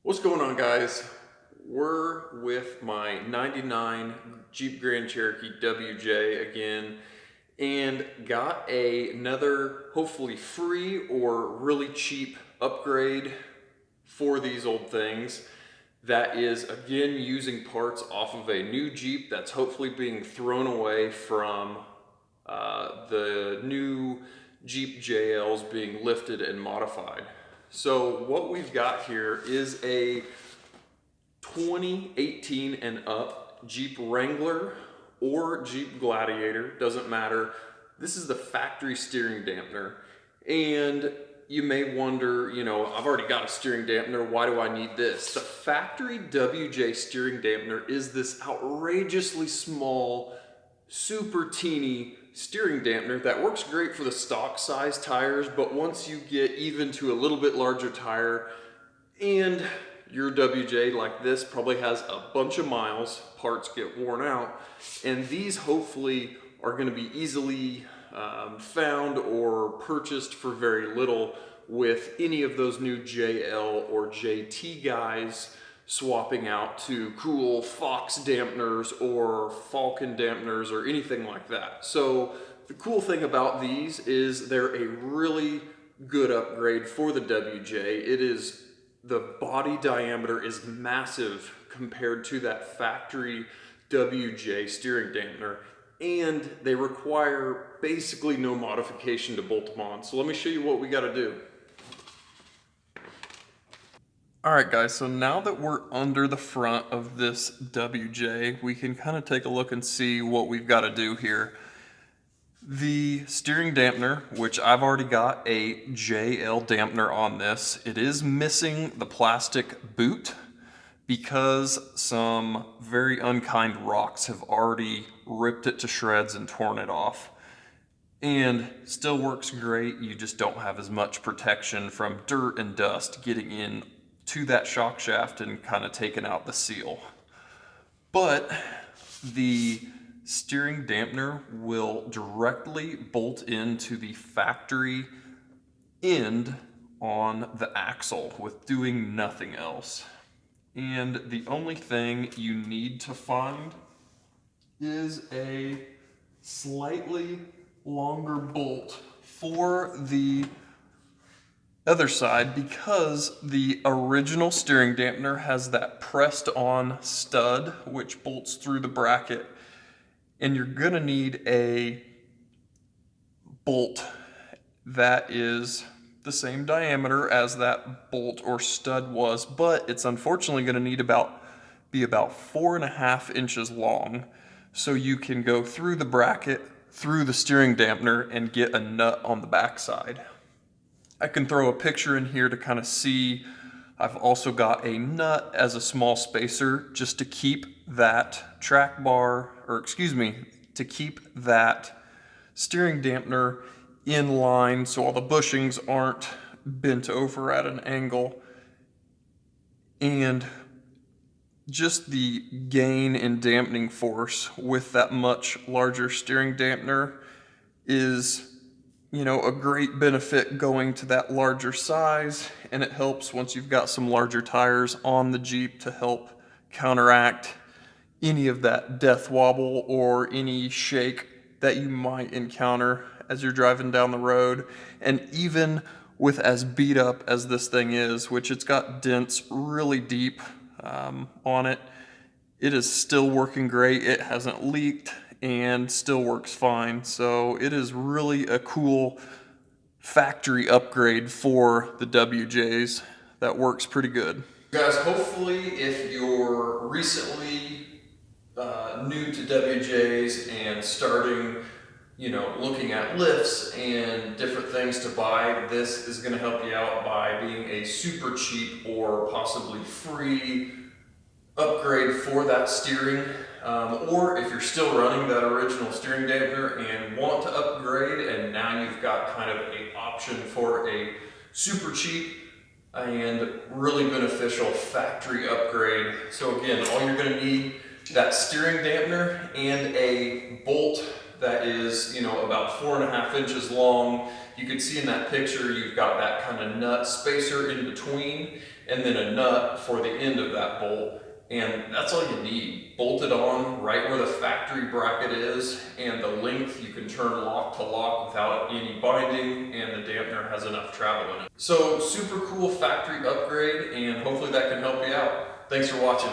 What's going on, guys? We're with my 99 Jeep Grand Cherokee WJ again and got another hopefully free or really cheap upgrade for these old things that is again using parts off of a new Jeep that's hopefully being thrown away from the new Jeep JLs being lifted and modified. So what we've got here is a 2018 and up Jeep Wrangler or Jeep Gladiator, doesn't matter. This is the factory steering dampener. And you may wonder, I've already got a steering dampener, why do I need this? The factory WJ steering dampener is this outrageously small, super teeny steering dampener that works great for the stock size tires, but once you get even to a little bit larger tire, and your WJ like this probably has a bunch of miles, parts get worn out, and these hopefully are going to be easily found or purchased for very little with any of those new JL or JT guys swapping out to cool Fox dampeners or Falcon dampeners or anything like that. So the cool thing about these is they're a really good upgrade for the WJ. The body diameter is massive compared to that factory WJ steering dampener, and they require basically no modification to bolt them on. So let me show you what we got to do. All right, guys, so now that we're under the front of this WJ, we can kind of take a look and see what we've got to do here. The steering dampener, which I've already got a JL dampener on this, it is missing the plastic boot because some very unkind rocks have already ripped it to shreds and torn it off. And still works great, you just don't have as much protection from dirt and dust getting in to that shock shaft and kind of taking out the seal. But the steering dampener will directly bolt into the factory end on the axle with doing nothing else. And the only thing you need to find is a slightly longer bolt for the other side, because the original steering dampener has that pressed on stud which bolts through the bracket, and you're gonna need a bolt that is the same diameter as that bolt or stud was, but it's unfortunately gonna need be about 4.5 inches long, so you can go through the bracket, through the steering dampener, and get a nut on the backside. I can throw a picture in here to kind of see. I've also got a nut as a small spacer just to keep that track bar, or excuse me, to keep that steering dampener in line so all the bushings aren't bent over at an angle. And just the gain in dampening force with that much larger steering dampener is, a great benefit going to that larger size, and it helps once you've got some larger tires on the Jeep to help counteract any of that death wobble or any shake that you might encounter as you're driving down the road. And even with as beat up as this thing is, which it's got dents really deep on it, it is still working great. It hasn't leaked and still works fine. So it is really a cool factory upgrade for the WJs that works pretty good. Guys, hopefully if you're recently new to WJs and starting, looking at lifts and different things to buy, this is going to help you out by being a super cheap or possibly free upgrade for that steering. Or if you're still running that original steering dampener and want to upgrade, and now you've got kind of an option for a super cheap and really beneficial factory upgrade. So again, all you're going to need, that steering dampener and a bolt that is, you know, about 4.5 inches long. You can see in that picture, you've got that kind of nut spacer in between, and then a nut for the end of that bolt. And that's all you need. Bolt it on right where the factory bracket is, and the length you can turn lock to lock without any binding, and the dampener has enough travel in it. So super cool factory upgrade, and hopefully that can help you out. Thanks for watching.